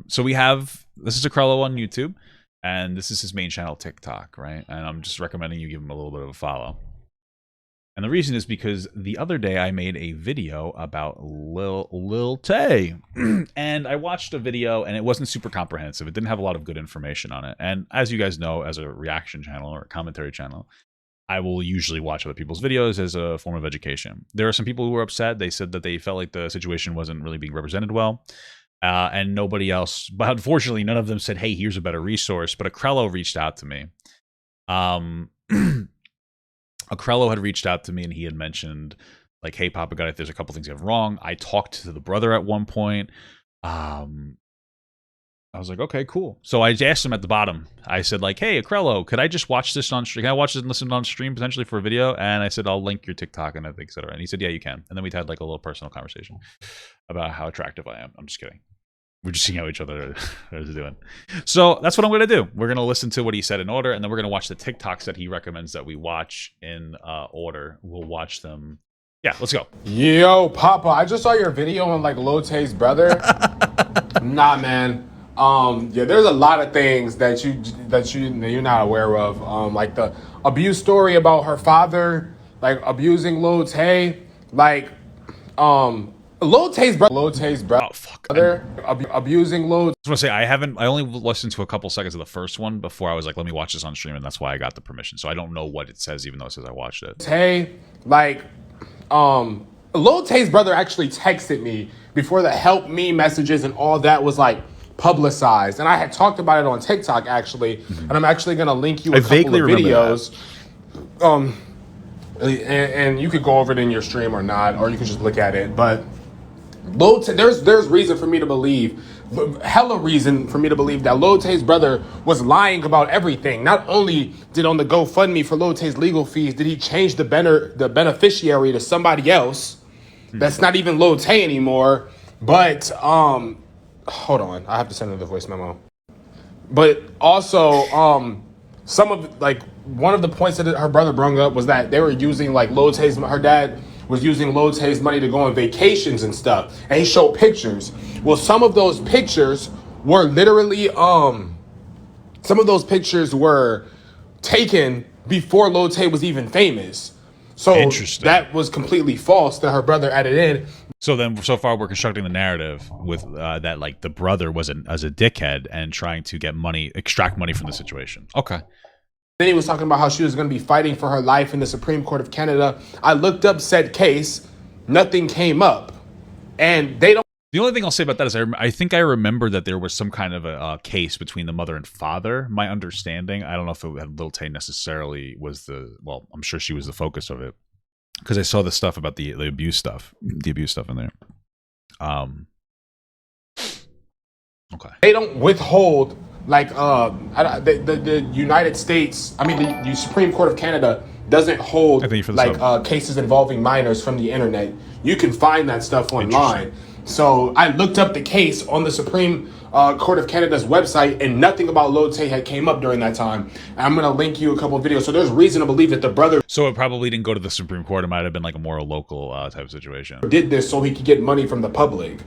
So we have, this is Acrello on YouTube, and this is his main channel, TikTok, right? And I'm just recommending you give him a little bit of a follow. And the reason is because the other day I made a video about Lil Tay. And I watched a video and it wasn't super comprehensive. It didn't have a lot of good information on it. And as you guys know, as a reaction channel or a commentary channel, I will usually watch other people's videos as a form of education. There are some people who were upset. They said that they felt like the situation wasn't really being represented well. And nobody else, but unfortunately, none of them said, hey, here's a better resource. But Acrello reached out to me. Acrello had reached out to me and he had mentioned, like, hey, Papa God, if there's a couple things you have wrong. I talked to the brother at one point. I was like, okay, cool. So I asked him at the bottom. I said, like, hey, Acrello, could I just watch this on stream? Can I watch this and listen on stream potentially for a video? And I said, I'll link your TikTok and et cetera. And he said, yeah, you can. And then we had like a little personal conversation about how attractive I am. I'm just kidding. We're just seeing how each other is doing. So that's what I'm going to do. We're going to listen to what he said in order, and then we're going to watch the TikToks that he recommends that we watch in order. We'll watch them. Yeah, let's go. Yo, Papa, I just saw your video on like Lil Tay's brother. Nah, man. Yeah, there's a lot of things that you're not aware of. Like the abuse story about her father, like abusing Lil Tay, like Lil Tay's brother. Oh fuck. Abusing Lil. I was gonna say I only listened to a couple seconds of the first one before I was like, let me watch this on stream, and that's why I got the permission. So I don't know what it says, even though it says I watched it. Tay, like, Lil Tay's brother actually texted me before the help me messages and all that was like publicized, and I had talked about it on TikTok actually, and I'm actually gonna link you a couple of videos. And you could go over it in your stream or not, or you can just look at it, but. Lil Tay, there's reason for me to believe, hella reason for me to believe that Lil Tay's brother was lying about everything. Not only did on the GoFundMe for Lil Tay's legal fees, did he change the beneficiary to somebody else that's not even Lil Tay anymore, but hold on, I have to send her the voice memo. But also, some of like one of the points that her brother brought up was that they were using like Lil Tay's, her dad was using Lil Tay's money to go on vacations and stuff, and he showed pictures. Well, some of those pictures were literally some of those pictures were taken before Lil Tay was even famous. So that was completely false that her brother added in. So then, so far, we're constructing the narrative with that, like, the brother was as a dickhead and trying to get money, extract money from the situation. Okay. Then he was talking about how she was going to be fighting for her life in the Supreme Court of Canada. I looked up said case. Nothing came up. And they don't. The only thing I'll say about that is I think I remember that there was some kind of a case between the mother and father. My understanding, I don't know if Lil Tay necessarily was well, I'm sure she was the focus of it. Because I saw the stuff about the abuse stuff. The abuse stuff in there. Okay. They don't withhold, like, the United States, I mean, the Supreme Court of Canada doesn't hold, like, cases involving minors from the internet. You can find that stuff online. So I looked up the case on the Supreme Court of Canada's website, and nothing about Lil Tay had came up during that time. And I'm going to link you a couple of videos. So there's reason to believe that the brother... So it probably didn't go to the Supreme Court. It might have been like a more local type of situation. ...did this so he could get money from the public.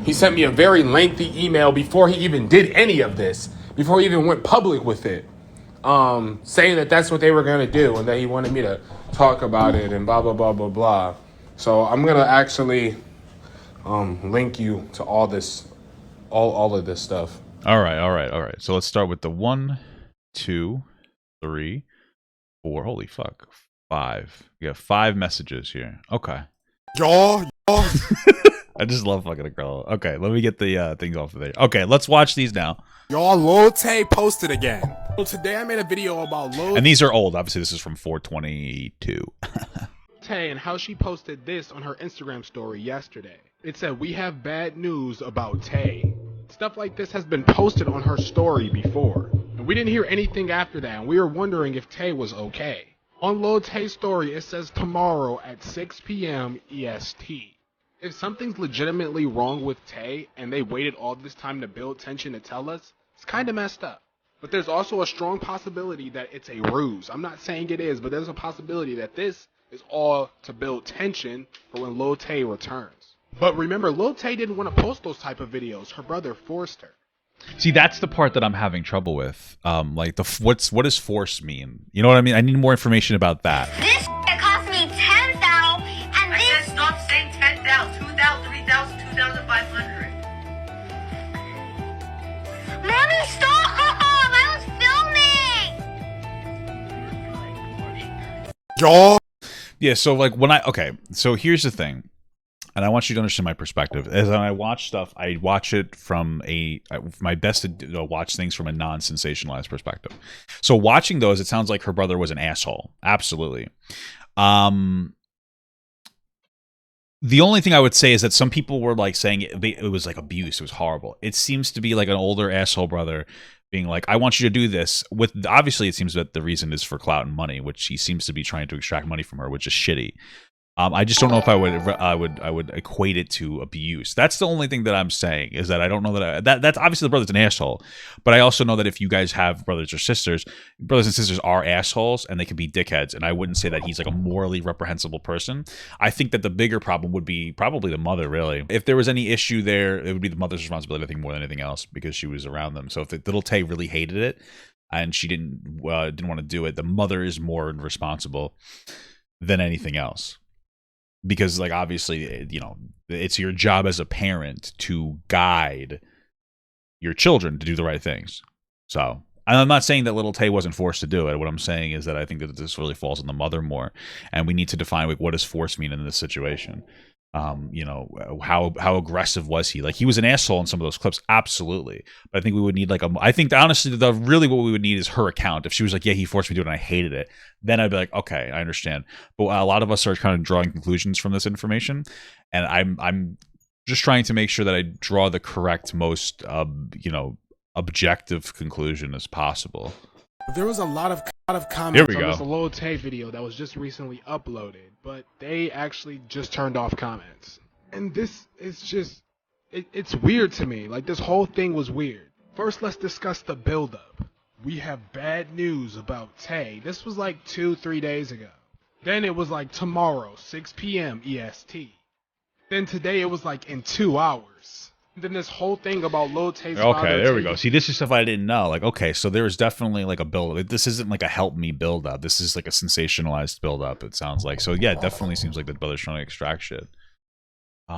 He sent me a very lengthy email before he even did any of this, before he even went public with it, saying that that's what they were going to do and that he wanted me to talk about it and blah, blah, blah, blah, blah. So I'm going to actually link you to all this, all of this stuff. All right. So let's start with the 1, 2, 3, 4. Holy fuck. 5. You have 5 messages here. Okay. Y'all. I just love fucking Acrello. Okay, let me get the things off of there. Okay, let's watch these now. Y'all, Lil Tay posted again. So today I made a video about Lil And these are old. Obviously, this is from 422. Tay and how she posted this on her Instagram story yesterday. It said, "We have bad news about Tay." Stuff like this has been posted on her story before. And we didn't hear anything after that, and we were wondering if Tay was okay. On Lil Tay's story, it says tomorrow at 6 p.m. EST. If something's legitimately wrong with Tay, and they waited all this time to build tension to tell us, it's kind of messed up. But there's also a strong possibility that it's a ruse. I'm not saying it is, but there's a possibility that this is all to build tension for when Lil Tay returns. But remember, Lil Tay didn't want to post those type of videos. Her brother forced her. See, that's the part that I'm having trouble with. Like what does force mean? You know what I mean? I need more information about that. This cost me 10,000, and I this. said stop saying 10,000, 2,000, 3,000, 2,500. Mommy, stop! I was filming. Y'all. Yeah, so like so here's the thing. And I want you to understand my perspective. As I watch stuff, I watch it from my best to watch things from a non-sensationalized perspective. So watching those, it sounds like her brother was an asshole. Absolutely. The only thing I would say is that some people were like saying it was like abuse. It was horrible. It seems to be like an older asshole brother being like, I want you to do this. With obviously, it seems that the reason is for clout and money, which he seems to be trying to extract money from her, which is shitty. I just don't know if I would equate it to abuse. That's the only thing that I'm saying, is that I don't know that's obviously the brother's an asshole, but I also know that if you guys have brothers and sisters are assholes and they can be dickheads, and I wouldn't say that he's like a morally reprehensible person. I think that the bigger problem would be probably the mother, really. If there was any issue there, it would be the mother's responsibility, I think, more than anything else, because she was around them. So if Little Tay really hated it and she didn't want to do it, the mother is more responsible than anything else. Because, like, obviously, you know, it's your job as a parent to guide your children to do the right things. So, and I'm not saying that Little Tay wasn't forced to do it. What I'm saying is that I think that this really falls on the mother more, and we need to define, like, what does force mean in this situation. You know, how aggressive was he? Like, he was an asshole in some of those clips, absolutely. But I think we would need I think honestly, really what we would need is her account. If she was like, yeah, he forced me to do it and I hated it, then I'd be like, okay, I understand. But a lot of us are kind of drawing conclusions from this information, and I'm just trying to make sure that I draw the correct, most you know, objective conclusion as possible. There was a lot of Here comments we on go. this Lil Tay video that was just recently uploaded, but they actually just turned off comments. And this is just, it's weird to me. Like, this whole thing was weird. First, let's discuss the buildup. We have bad news about Tay. This was like 2-3 days ago. Then it was like tomorrow, 6 p.m. EST. Then today it was like in 2 hours. Then this whole thing about Lil Tay's father. Okay, there we go. See, this is stuff I didn't know. Like, okay, so there is definitely like a build. This isn't like a help me build up. This is like a sensationalized build up, it sounds like. So yeah, it definitely seems like the brother's trying to extract shit.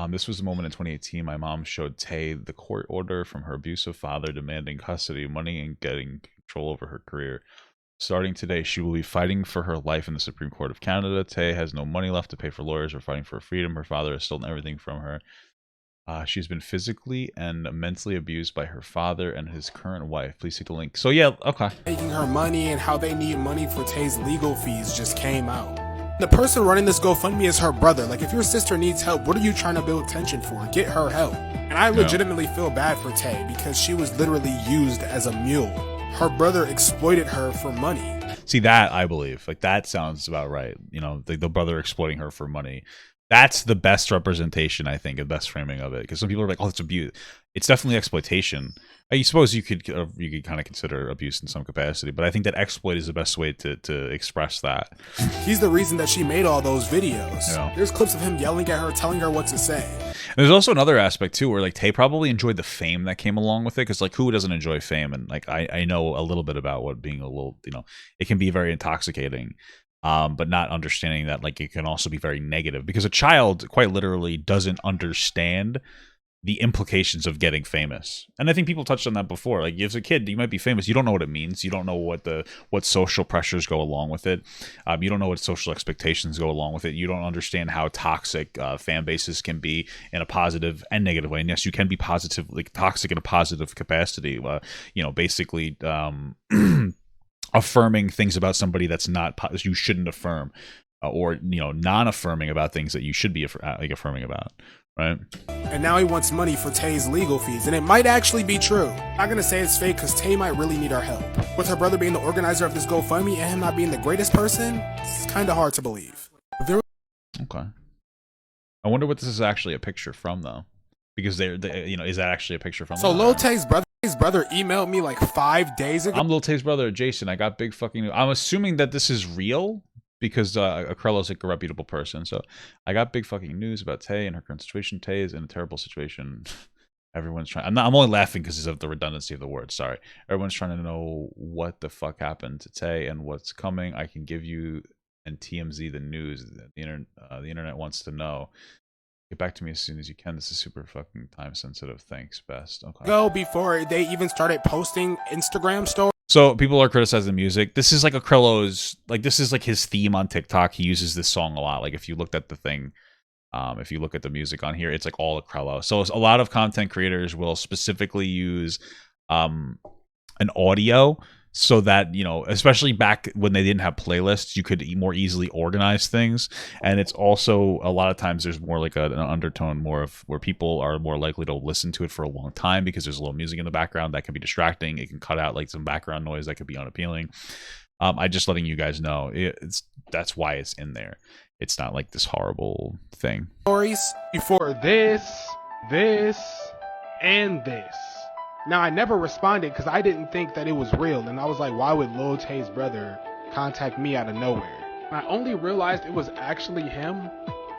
This was the moment in 2018 my mom showed Tay the court order from her abusive father demanding custody, money, and getting control over her career. Starting today, she will be fighting for her life in the Supreme Court of Canada. Tay has no money left to pay for lawyers or fighting for her freedom. Her father has stolen everything from her. She's been physically and mentally abused by her father and his current wife. Please see the link. So yeah, okay. Taking her money and how they need money for Tay's legal fees just came out. The person running this GoFundMe is her brother. Like, if your sister needs help, what are you trying to build tension for? Get her help. And I legitimately feel bad for Tay because she was literally used as a mule. Her brother exploited her for money. See, that I believe. Like, that sounds about right. You know, the brother exploiting her for money. That's the best representation, I think, the best framing of it. Because some people are like, "Oh, it's abuse." It's definitely exploitation. I suppose you could kind of consider abuse in some capacity, but I think that exploit is the best way to express that. He's the reason that she made all those videos. Yeah. There's clips of him yelling at her, telling her what to say. And there's also another aspect too, where like Tay probably enjoyed the fame that came along with it, because like who doesn't enjoy fame? And like I know a little bit about what being a little, you know, it can be very intoxicating. But not understanding that like it can also be very negative, because a child quite literally doesn't understand the implications of getting famous. And I think people touched on that before. Like, as a kid, you might be famous, you don't know what it means, you don't know what social pressures go along with it, you don't know what social expectations go along with it, you don't understand how toxic fan bases can be in a positive and negative way. And yes, you can be positively toxic in a positive capacity, you know, basically affirming things about somebody that's not you shouldn't affirm, or you know, non-affirming about things that you should be like affirming about, right? And now he wants money for Tay's legal fees, and it might actually be true. I'm not gonna say it's fake because Tay might really need our help. With her brother being the organizer of this GoFundMe and him not being the greatest person, it's kind of hard to believe. Okay. I wonder what this is actually a picture from, though, because they you know, is that actually a picture from? So Lil Tay's brother emailed me like 5 days ago. I'm Lil Tay's brother, Jason. I got big fucking. I'm assuming that this is real. because Akrello's like a reputable person. So I got big fucking news about Tay and her current situation. Tay is in a terrible situation. Everyone's trying. I'm only laughing because of the redundancy of the word. Sorry. Everyone's trying to know what the fuck happened to Tay and what's coming. I can give you and TMZ the news. The internet wants to know. Get back to me as soon as you can. This is super fucking time sensitive. Thanks, best. Okay. Go before they even started posting Instagram stories. So people are criticizing music. This is like Akrello's, like this is like his theme on TikTok. He uses this song a lot. Like if you looked at the thing, if you look at the music on here, it's like all Akrello. So a lot of content creators will specifically use an audio so that, you know, especially back when they didn't have playlists, you could more easily organize things. And it's also a lot of times there's more like an undertone more of where people are more likely to listen to it for a long time because there's a little music in the background that can be distracting. It can cut out like some background noise that could be unappealing. I just letting you guys know that's why it's in there. It's not like this horrible thing. Stories before this, and this. Now, I never responded because I didn't think that it was real. And I was like, why would Lil Tay's brother contact me out of nowhere? And I only realized it was actually him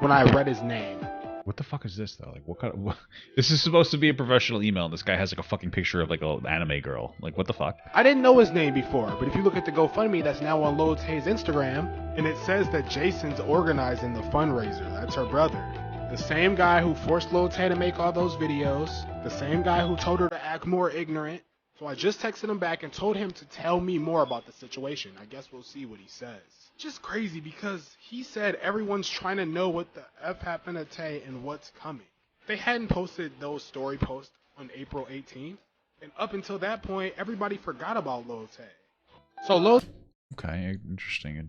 when I read his name. What the fuck is this though? Like, what kind of? This is supposed to be a professional email, and this guy has like a fucking picture of like an anime girl. Like, what the fuck? I didn't know his name before, but if you look at the GoFundMe that's now on Lil Tay's Instagram, and it says that Jason's organizing the fundraiser. That's her brother. The same guy who forced Lil Tay to make all those videos. The same guy who told her to act more ignorant. So I just texted him back and told him to tell me more about the situation. I guess we'll see what he says. Just crazy because he said everyone's trying to know what the F happened to Tay and what's coming. They hadn't posted those story posts on April 18th. And up until that point, everybody forgot about Lil Tay. So Lil... Okay, interesting.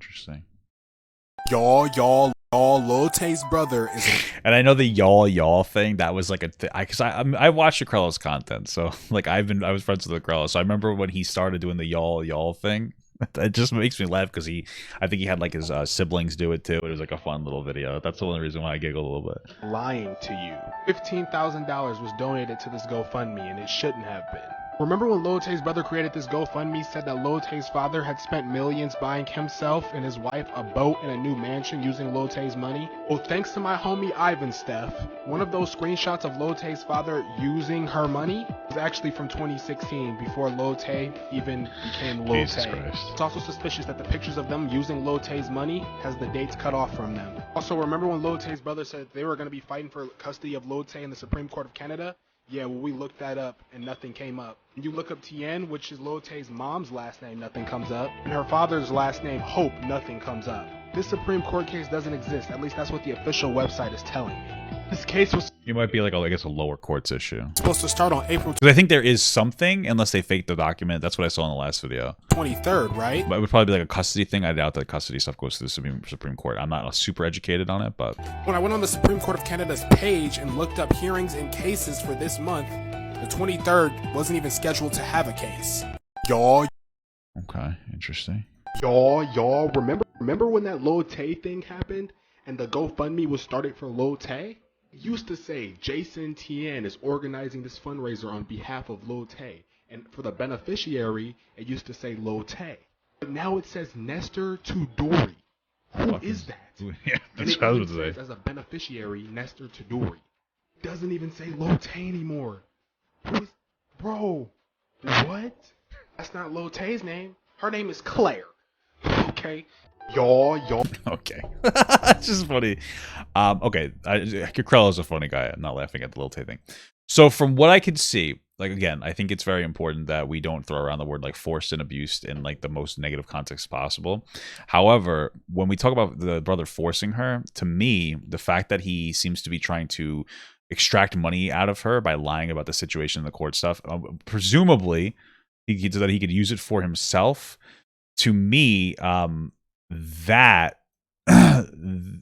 Y'all, Lil Tay's brother is... And I know the y'all thing, that was like a because I watched Akrello's content, so like I was friends with Akrello, so I remember when he started doing the y'all thing. It just makes me laugh because I think he had like his siblings do it too. It was like a fun little video. That's the only reason why I giggle a little bit. Lying to you. $15,000 was donated to this GoFundMe, and it shouldn't have been. Remember when Lil Tay's brother created this GoFundMe, said that Lil Tay's father had spent millions buying himself and his wife a boat and a new mansion using Lil Tay's money? Well, thanks to my homie Ivan Steph, one of those screenshots of Lil Tay's father using her money was actually from 2016, before Lil Tay even became Lil Jesus Tay. Christ. It's also suspicious that the pictures of them using Lil Tay's money has the dates cut off from them. Also, remember when Lil Tay's brother said they were going to be fighting for custody of Lil Tay in the Supreme Court of Canada? Yeah, well, we looked that up and nothing came up. You look up Tien, which is Lil Tay's mom's last name, nothing comes up. And her father's last name, Hope, nothing comes up. This Supreme Court case doesn't exist. At least that's what the official website is telling me. This case was It might be like, I guess, a lower courts issue. supposed to start on April Because I think there is something, unless they faked the document. That's what I saw in the last video. 23rd, right? But it would probably be like a custody thing. I doubt that custody stuff goes to the Supreme Court. I'm not super educated on it, but... When I went on the Supreme Court of Canada's page and looked up hearings and cases for this month, the 23rd wasn't even scheduled to have a case. Y'all, Okay, interesting. y'all, remember when that Lil Tay thing happened and the GoFundMe was started for Lil Tay? It used to say Jason Tien is organizing this fundraiser on behalf of Lil Tay, and for the beneficiary, it used to say Lil Tay. But now it says Nestor Tudori. Who is that? Yeah, And that's it what I was even going to says say. as a beneficiary, Nestor Tudori. It doesn't even say Lil Tay anymore. Who is... Bro, what? That's not Lil Tay's name. Her name is Claire. Okay? Y'all. Okay. It's just funny. Okay. Krell is a funny guy. I'm not laughing at the Lil Tay thing. So from what I can see, like, again, I think it's very important that we don't throw around the word like forced and abused in like the most negative context possible. However, when we talk about the brother forcing her, to me, the fact that he seems to be trying to extract money out of her by lying about the situation in the court stuff, presumably that he could use it for himself. To me, that to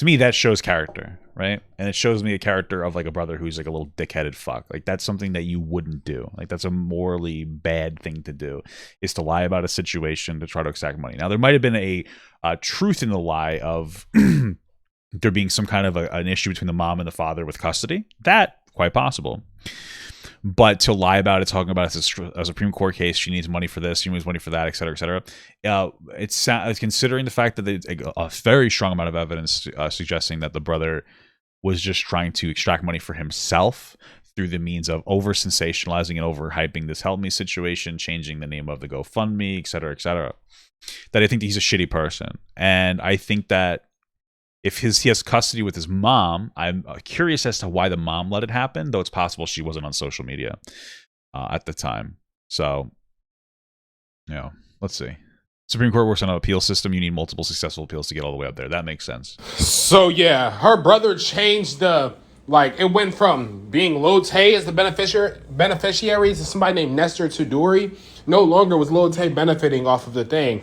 me that shows character, right? And it shows me a character of like a brother who's like a little dickheaded fuck. Like that's something that you wouldn't do. Like that's a morally bad thing to do, is to lie about a situation to try to extract money. Now there might have been a truth in the lie of there being some kind of an issue between the mom and the father with custody. That quite possible. But to lie about it, talking about it as a Supreme Court case, she needs money for this, she needs money for that, et cetera, et cetera. It's considering the fact that there's a very strong amount of evidence suggesting that the brother was just trying to extract money for himself through the means of over sensationalizing and over hyping this help me situation, changing the name of the GoFundMe, et cetera, that I think that he's a shitty person. And I think that if he has custody with his mom, I'm curious as to why the mom let it happen, though it's possible she wasn't on social media at the time. So, let's see. Supreme Court works on an appeal system. You need multiple successful appeals to get all the way up there. That makes sense. So, yeah, her brother changed it went from being Lil Tay as the beneficiary to somebody named Nestor Tuduri. No longer was Lil Tay benefiting off of the thing.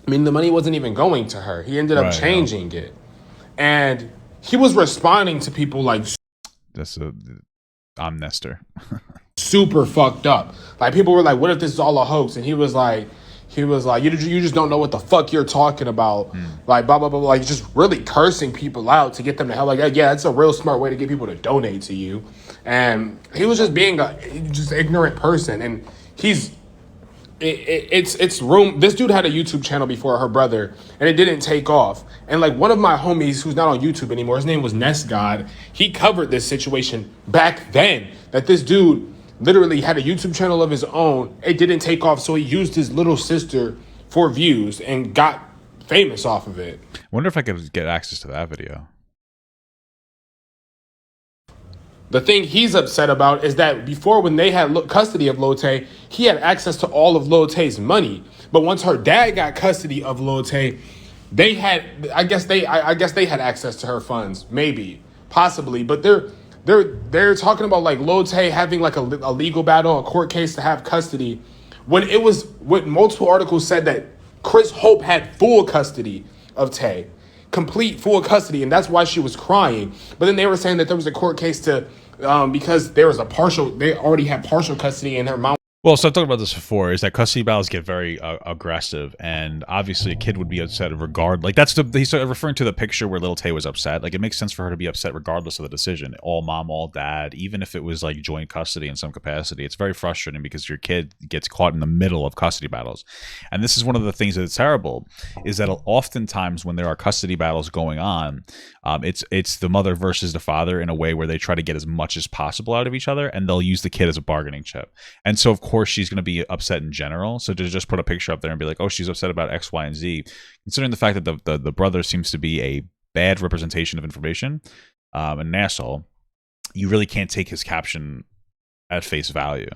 I mean, the money wasn't even going to her. He ended up changing it. And he was responding to people like, I'm Nestor. super fucked up. Like, people were like, what if this is all a hoax? And he was like, you just don't know what the fuck you're talking about. Like, blah, blah, blah, like, just really cursing people out to get them to hell. Like, yeah, it's a real smart way to get people to donate to you. And he was just being a just ignorant person. And it's room. This dude had a YouTube channel before her brother, and it didn't take off. And like one of my homies who's not on YouTube anymore, his name was Nest God. He covered this situation back then. That this dude literally had a YouTube channel of his own. It didn't take off, so he used his little sister for views and got famous off of it. I wonder if I could get access to that video. The thing he's upset about is that before, when they had custody of Lil Tay, he had access to all of Lil Tay's money. But once her dad got custody of Lil Tay, they had, I guess they had access to her funds, maybe, possibly. But they're talking about like Lil Tay having like a legal battle, a court case to have custody, when it was what multiple articles said that Chris Hope had full custody of Tay. Complete full custody, and that's why she was crying. But then they were saying that there was a court case to because they already had partial custody, and her mom. Well, so I've talked about this before, is that custody battles get very aggressive, and obviously a kid would be upset like he's referring to the picture where Lil Tay was upset. Like, it makes sense for her to be upset regardless of the decision. All mom, all dad, even if it was like joint custody in some capacity. It's very frustrating because your kid gets caught in the middle of custody battles. And this is one of the things that's terrible, is that oftentimes when there are custody battles going on, it's the mother versus the father in a way where they try to get as much as possible out of each other, and they'll use the kid as a bargaining chip. And so, of course, she's going to be upset in general. So to just put a picture up there and be like, oh, she's upset about X, Y, and Z, considering the fact that the brother seems to be a bad representation of information, an asshole, you really can't take his caption at face value.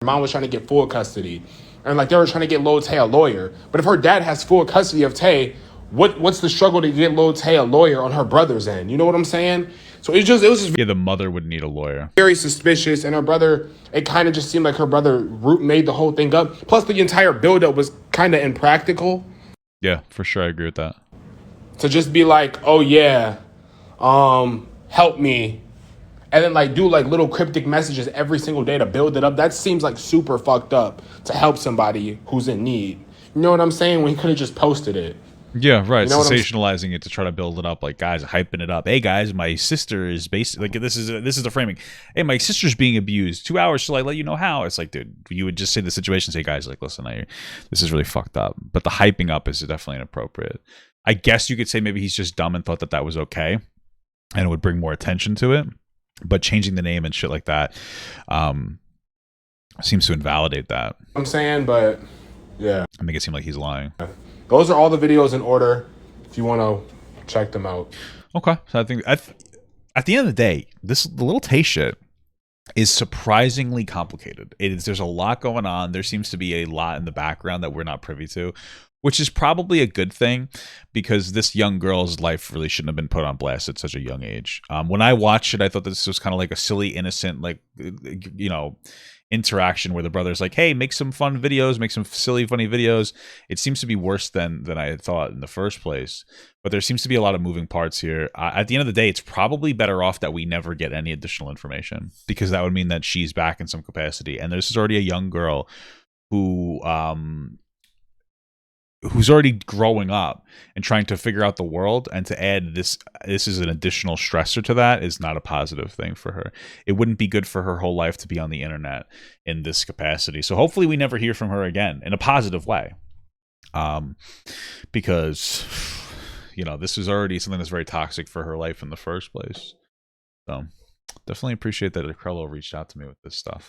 Her mom was trying to get full custody, and like they were trying to get Lil Tay a lawyer. But if her dad has full custody of Tay, what's the struggle to get Lil Tay a lawyer on her brother's end? You know what I'm saying? So it was just the mother would need a lawyer. Very suspicious, and her brother, it kind of just seemed like her brother made the whole thing up. Plus, the entire buildup was kind of impractical. Yeah, for sure, I agree with that. To just be like, oh yeah, help me, and then like do like little cryptic messages every single day to build it up. That seems like super fucked up to help somebody who's in need. You know what I'm saying? When he could have just posted it. Yeah, right. You know Sensationalizing it to try to build it up, like guys hyping it up. Hey guys, my sister is basically like this is the framing. Hey, my sister's being abused. 2 hours till I let you know how. It's like, dude, you would just say the situation. Say, guys, like, listen, this is really fucked up. But the hyping up is definitely inappropriate. I guess you could say maybe he's just dumb and thought that was okay, and it would bring more attention to it. But changing the name and shit like that seems to invalidate that. I'm saying, but yeah, I make it seem like he's lying. Those are all the videos in order if you want to check them out. Okay. So I think at the end of the day, the Lil Tay shit is surprisingly complicated. There's a lot going on. There seems to be a lot in the background that we're not privy to, which is probably a good thing, because this young girl's life really shouldn't have been put on blast at such a young age. When I watched it, I thought this was kind of like a silly, innocent, like, interaction where the brother's like, hey, make some fun videos, make some silly, funny videos. It seems to be worse than I had thought in the first place. But there seems to be a lot of moving parts here. At the end of the day, it's probably better off that we never get any additional information, because that would mean that she's back in some capacity. And this is already a young girl who who's already growing up and trying to figure out the world, and to add this is an additional stressor to that is not a positive thing for her. It wouldn't be good for her whole life to be on the internet in this capacity. So hopefully we never hear from her again in a positive way. Because this is already something that's very toxic for her life in the first place. So definitely appreciate that Acrello reached out to me with this stuff.